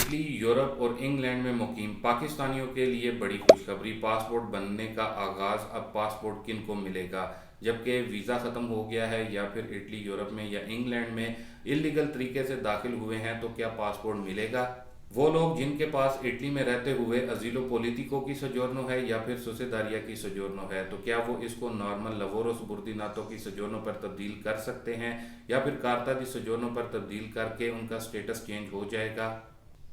Italy, Europe और England में मुकीम पाकिस्तानियों के लिए बड़ी खुशखबरी। पासपोर्ट बनने का आगाज। अब पासपोर्ट किन को मिलेगा? जबकि वीज़ा ख़त्म हो गया है या फिर इटली, यूरोप में या इंग्लैंड में इलीगल तरीके से दाखिल हुए हैं तो क्या पासपोर्ट मिलेगा? वो लोग जिनके पास इटली में रहते हुए अजीलो पोलिटिको की सजोर्नो है या फिर सुसेदारिया की सजोर्नो है, तो क्या वो इसको नॉर्मल लवोरो सुबुर्दिनातो की सजोर्नो पर तब्दील कर सकते हैं या फिर कार्ता दी सजोर्नो पर तब्दील करके उनका स्टेटस चेंज हो जाएगा?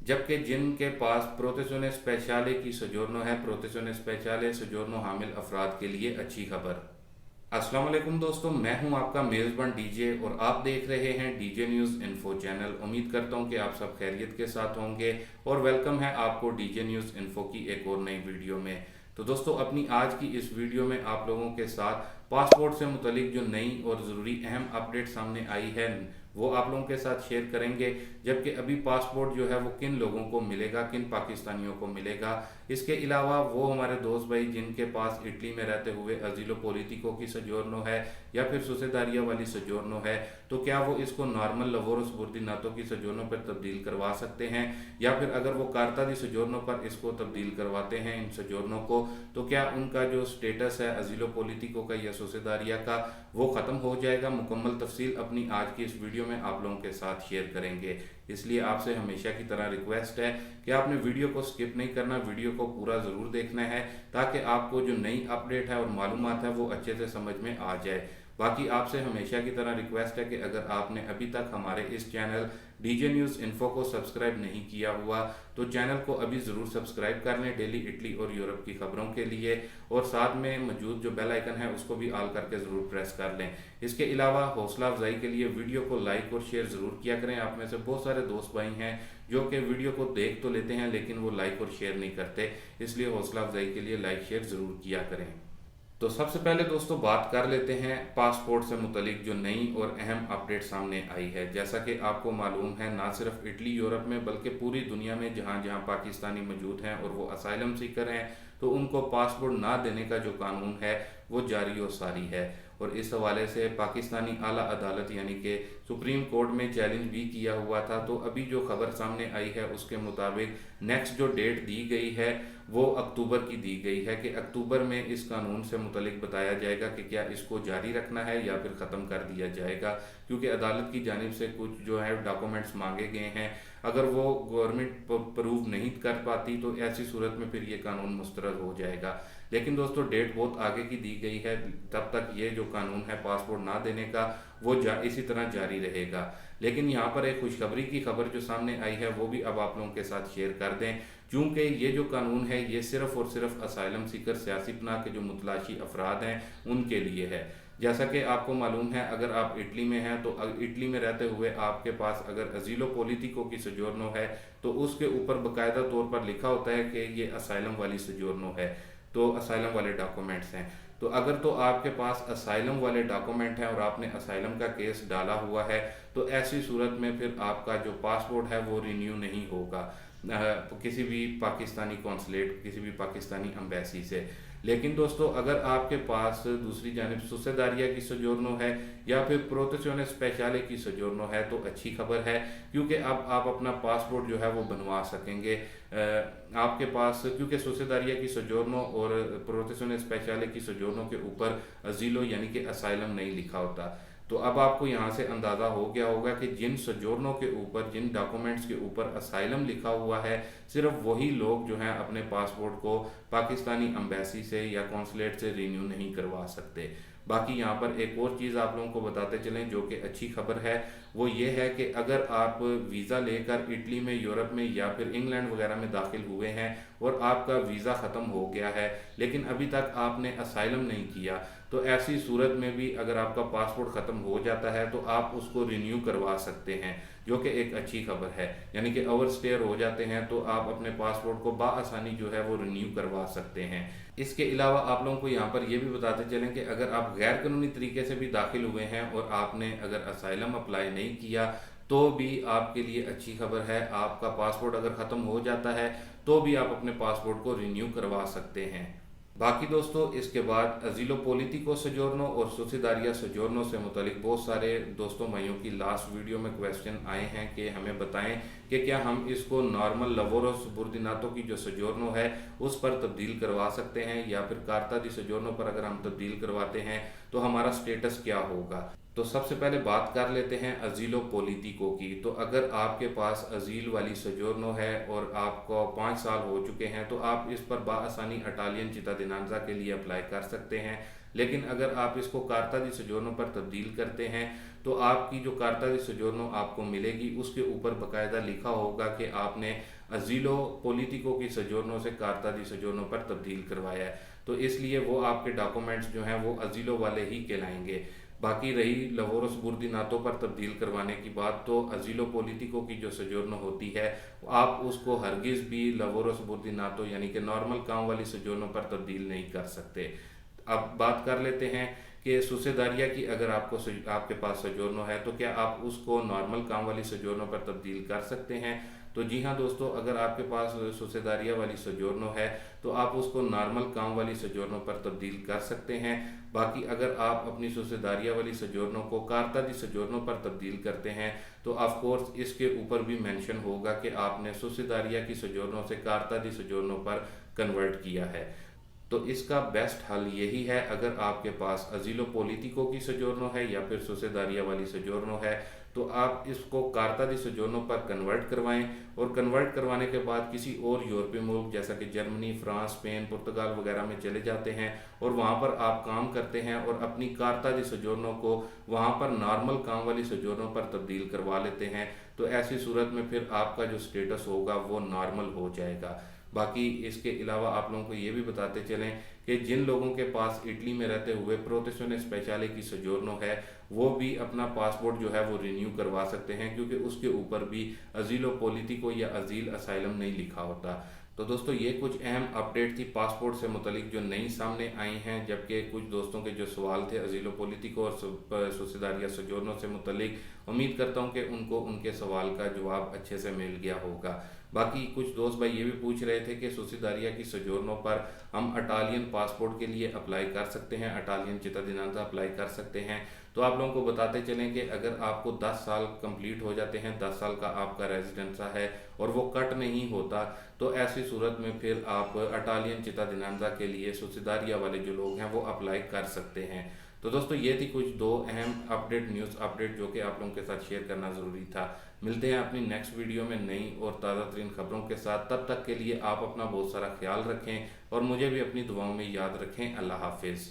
जबकि जिनके पास प्रोतेसियोने स्पेशले की सजोर्नो है, प्रोतेसियोने स्पेशले सजोर्नो हामिल अफराद के लिए अच्छी खबर। अस्सलाम वालेकुम दोस्तों, मैं हूं आपका मेज़बान डीजे और आप देख रहे हैं डीजे न्यूज़ इन्फो चैनल। उम्मीद करता हूं कि आप सब खैरियत के साथ होंगे और वेलकम है आपको डीजे न्यूज़ इन्फो की एक और नई वीडियो में। तो दोस्तों, अपनी आज की इस वीडियो में आप लोगों के साथ पासपोर्ट से मुतलिक जो नई और ज़रूरी अहम अपडेट सामने आई है वो आप लोगों के साथ शेयर करेंगे। जबकि अभी पासपोर्ट जो है वो किन लोगों को मिलेगा, किन पाकिस्तानियों को मिलेगा। इसके अलावा वो हमारे दोस्त भाई जिनके पास इटली में रहते हुए अजीलो पोलिटिको की सजोर्नो है या फिर सुसेदारिया वाली सजोर्नो है, तो क्या वो इसको नॉर्मल लवोरो सुबुर्दिनातो की सजोर्नो पर तब्दील करवा सकते हैं, या फिर अगर वो कार्ता दी सजोर्नो पर इसको तब्दील करवाते हैं इन सजोर्नो को, तो क्या उनका जो स्टेटस है अजीलो पोलिटिको का या सुसेदारिया का वो ख़त्म हो जाएगा? मुकम्मल तफसील अपनी आज की इस वीडियो में आप लोगों के साथ शेयर करेंगे। इसलिए आपसे हमेशा की तरह रिक्वेस्ट है कि आपने वीडियो को स्किप नहीं करना, वीडियो को पूरा ज़रूर देखना है ताकि आपको जो नई अपडेट है और मालूमात है वो अच्छे से समझ में आ जाए। बाकी आपसे हमेशा की तरह रिक्वेस्ट है कि अगर आपने अभी तक हमारे इस चैनल डीजे न्यूज़ इन्फो को सब्सक्राइब नहीं किया हुआ तो चैनल को अभी ज़रूर सब्सक्राइब कर लें डेली इटली और यूरोप की खबरों के लिए, और साथ में मौजूद जो बेल आइकन है उसको भी ऑल करके ज़रूर प्रेस कर लें। इसके अलावा हौसला अफजाई के लिए वीडियो को लाइक और शेयर ज़रूर किया करें। आप में से बहुत सारे दोस्त भाई हैं जो कि वीडियो को देख तो लेते हैं लेकिन वो लाइक और शेयर नहीं करते, इसलिए हौसला अफजाई के लिए लाइक शेयर ज़रूर किया करें। तो सबसे पहले दोस्तों बात कर लेते हैं पासपोर्ट से मुतलिक जो नई और अहम अपडेट सामने आई है। जैसा कि आपको मालूम है, ना सिर्फ इटली यूरोप में बल्कि पूरी दुनिया में जहां जहां पाकिस्तानी मौजूद हैं और वो असाइलम सीकर हैं, तो उनको पासपोर्ट ना देने का जो कानून है वो जारी और सारी है। और इस हवाले से पाकिस्तानी आला अदालत यानी कि सुप्रीम कोर्ट में चैलेंज भी किया हुआ था। तो अभी जो खबर सामने आई है उसके मुताबिक नेक्स्ट जो डेट दी गई है वो अक्टूबर की दी गई है कि अक्टूबर में इस कानून से मुतलिक बताया जाएगा कि क्या इसको जारी रखना है या फिर ख़त्म कर दिया जाएगा, क्योंकि अदालत की जानिब से कुछ जो है डॉक्यूमेंट्स मांगे गए हैं। अगर वो गवर्नमेंट प्रूव नहीं कर पाती तो ऐसी सूरत में फिर ये कानून मुस्तरद हो जाएगा। लेकिन दोस्तों डेट बहुत आगे की दी गई है, तब तक ये जो कानून है पासपोर्ट ना देने का वो इसी तरह जारी रहेगा। लेकिन यहाँ पर एक खुशखबरी की खबर जो सामने आई है वो भी अब आप लोगों के साथ शेयर कर दें, क्योंकि ये जो कानून है ये सिर्फ और सिर्फ असाइलम सीकर सियासी पनाह के जो मुतलाशी अफराद हैं उनके लिए है। जैसा कि आपको मालूम है, अगर आप इटली में हैं तो इटली में रहते हुए आपके पास अगर अजीलो पोलिटिको की सजोर्नो है तो उसके ऊपर बाकायदा तौर पर लिखा होता है कि ये असाइलम वाली सजोर्नो है, तो असाइलम वाले डॉक्यूमेंट्स हैं। तो अगर तो आपके पास असाइलम वाले डॉक्यूमेंट हैं और आपने असाइलम का केस डाला हुआ है तो ऐसी सूरत में फिर आपका जो पासपोर्ट है वो रिन्यू नहीं होगा किसी भी पाकिस्तानी कौंसलेट, किसी भी पाकिस्तानी एम्बेसी से। लेकिन दोस्तों अगर आपके पास दूसरी जानिब सुसेदारिया की सजोर्नो है या फिर प्रोतेसियोने स्पेशले की सजोर्नो है तो अच्छी खबर है, क्योंकि अब आप अपना पासपोर्ट जो है वो बनवा सकेंगे। आपके पास क्योंकि सुसेदारिया की सजोर्नो और प्रोतेसियोने स्पेशले की सजोर्नो के ऊपर अजीलो यानी कि असाइलम नहीं लिखा होता, तो अब आपको यहाँ से अंदाज़ा हो गया होगा कि जिन सजोर्नों के ऊपर, जिन डॉक्यूमेंट्स के ऊपर असाइलम लिखा हुआ है, सिर्फ वही लोग जो हैं अपने पासपोर्ट को पाकिस्तानी एम्बेसी से या कौंसलेट से रिन्यू नहीं करवा सकते। बाकी यहाँ पर एक और चीज़ आप लोगों को बताते चलें जो कि अच्छी खबर है, वो ये है कि अगर आप वीज़ा लेकर इटली में, यूरोप में या फिर इंग्लैंड वगैरह में दाखिल हुए हैं और आपका वीज़ा ख़त्म हो गया है लेकिन अभी तक आपने असाइलम नहीं किया, तो ऐसी सूरत में भी अगर आपका पासपोर्ट ख़त्म हो जाता है तो आप उसको रिन्यू करवा सकते हैं, जो कि एक अच्छी खबर है। यानी कि ओवर स्टेयर हो जाते हैं तो आप अपने पासपोर्ट को बाआसानी जो है वो रिन्यू करवा सकते हैं। इसके अलावा आप लोगों को यहाँ पर ये भी बताते चलें कि अगर आप गैर कानूनी तरीके से भी दाखिल हुए हैं और आपने अगर असाइलम अप्लाई नहीं किया तो भी आपके लिए अच्छी खबर है। आपका पासपोर्ट अगर ख़त्म हो जाता है तो भी आप अपने पासपोर्ट को रिन्यू करवा सकते हैं। बाकी दोस्तों इसके बाद अजीलो पोलिटिको सोजोर्नो और सोसिदारिया सोजोर्नो से मुतालिक बहुत सारे दोस्तों भाइयों की लास्ट वीडियो में क्वेश्चन आए हैं कि हमें बताएं कि क्या हम इसको नॉर्मल लवोरो सुबुर्दिनातो की जो सोजोर्नो है उस पर तब्दील करवा सकते हैं, या फिर कार्ता दी सोजोर्नो पर अगर हम तब्दील करवाते हैं तो हमारा स्टेटस क्या होगा। तो सबसे पहले बात कर लेते हैं अजीलो पोलिटिको की। तो अगर आपके पास अजील वाली सोजोर्नो है और आपको 5 साल हो चुके हैं तो आप इस पर बाआसानी इटालियन चितादिनांजा के लिए अप्लाई कर सकते हैं। लेकिन अगर आप इसको कार्ता दी सोजोर्नो पर तब्दील करते हैं तो आपकी जो कार्ता दी सोजोर्नो आपको मिलेगी उसके ऊपर बाकायदा लिखा होगा कि आपने अजीलो पोलिटिको की सोजोर्नो से कार्ता दी सोजोर्नो पर तब्दील करवाया है, तो इसलिए वो आपके डॉक्यूमेंट्स जो हैं वो अजीलो वाले ही कहलाएंगे। बाकी रही लवोरो सुबुर्दिनातो पर तब्दील करवाने की बात, तो अजीलो पोलिटिको की जो सोजोर्नो होती है आप उसको हरगिज़ भी लवोरो सुबुर्दिनातो यानी कि नॉर्मल काम वाली सोजोर्नो पर तब्दील नहीं कर सकते। अब बात कर लेते हैं कि सुसेदारिया की अगर आपके पास सोजोर्नो है तो क्या आप उसको नॉर्मल काम वाली सोजोर्नो पर तब्दील कर सकते हैं। तो जी हाँ दोस्तों, अगर आपके पास सुसेदारिया वाली सोजोर्नो है तो आप उसको नॉर्मल काम वाली सोजोर्नो पर तब्दील कर सकते हैं। बाकी अगर आप अपनी सुसेदारिया वाली सोजोर्नो को कार्ता दी सोजोर्नो पर तब्दील करते हैं तो ऑफ कोर्स इसके ऊपर भी मेंशन होगा कि आपने सुसेदारिया की सोजोर्नो से कार्ता दी सोजोर्नो पर कन्वर्ट किया है। तो इसका बेस्ट हल यही है, अगर आपके पास अजीलो पोलिटिको की सोजोर्नो है या फिर सुसेदारिया वाली सोजोर्नो है तो आप इसको कार्ता दी सोजोर्नो पर कन्वर्ट करवाएं, और कन्वर्ट करवाने के बाद किसी और यूरोपीय मुल्क जैसा कि जर्मनी, फ्रांस, स्पेन, पुर्तगाल वगैरह में चले जाते हैं और वहाँ पर आप काम करते हैं और अपनी कार्ता दी सोजोर्नो को वहाँ पर नॉर्मल काम वाली सोजोर्नो पर तब्दील करवा लेते हैं। तो ऐसी सूरत में फिर आपका जो स्टेटस होगा वो नॉर्मल हो जाएगा। बाकी इसके अलावा आप लोगों को ये भी बताते चलें कि जिन लोगों के पास इटली में रहते हुए प्रोटेzione स्पेशले की सोजोर्नो है वो भी अपना पासपोर्ट जो है वो रिन्यू करवा सकते हैं, क्योंकि उसके ऊपर भी अजीलो पोलिटिको या अजील असाइलम नहीं लिखा होता। तो दोस्तों ये कुछ अहम अपडेट थी पासपोर्ट से मुतलिक जो नई सामने आई हैं, जबकि कुछ दोस्तों के जो सवाल थे अजीलो पोलिटिको और सोसिदारिया सोजोर्नो से मुतलिक, उम्मीद करता हूँ कि उनको उनके सवाल का जवाब अच्छे से मिल गया होगा। बाकी कुछ दोस्त भाई ये भी पूछ रहे थे कि सोसिदारिया की सोजोर्नो पर हम इटालियन पासपोर्ट के लिए अप्लाई कर सकते हैं, इटालियन चितादिनांजा अप्लाई कर सकते हैं। तो आप लोगों को बताते चलें कि अगर आपको 10 साल कंप्लीट हो जाते हैं, 10 साल का आपका रेजिडेंसा है और वो कट नहीं होता, तो ऐसी सूरत में फिर आप इटालियन चितादिनांजा के लिए सोसिदारिया वाले जो लोग हैं वो अप्लाई कर सकते हैं। तो दोस्तों ये थी कुछ दो अहम अपडेट, न्यूज़ अपडेट जो कि आप लोगों के साथ शेयर करना ज़रूरी था। मिलते हैं अपनी नेक्स्ट वीडियो में नई और ताज़ा तरीन खबरों के साथ। तब तक के लिए आप अपना बहुत सारा ख्याल रखें और मुझे भी अपनी दुआओं में याद रखें। अल्लाह हाफिज़।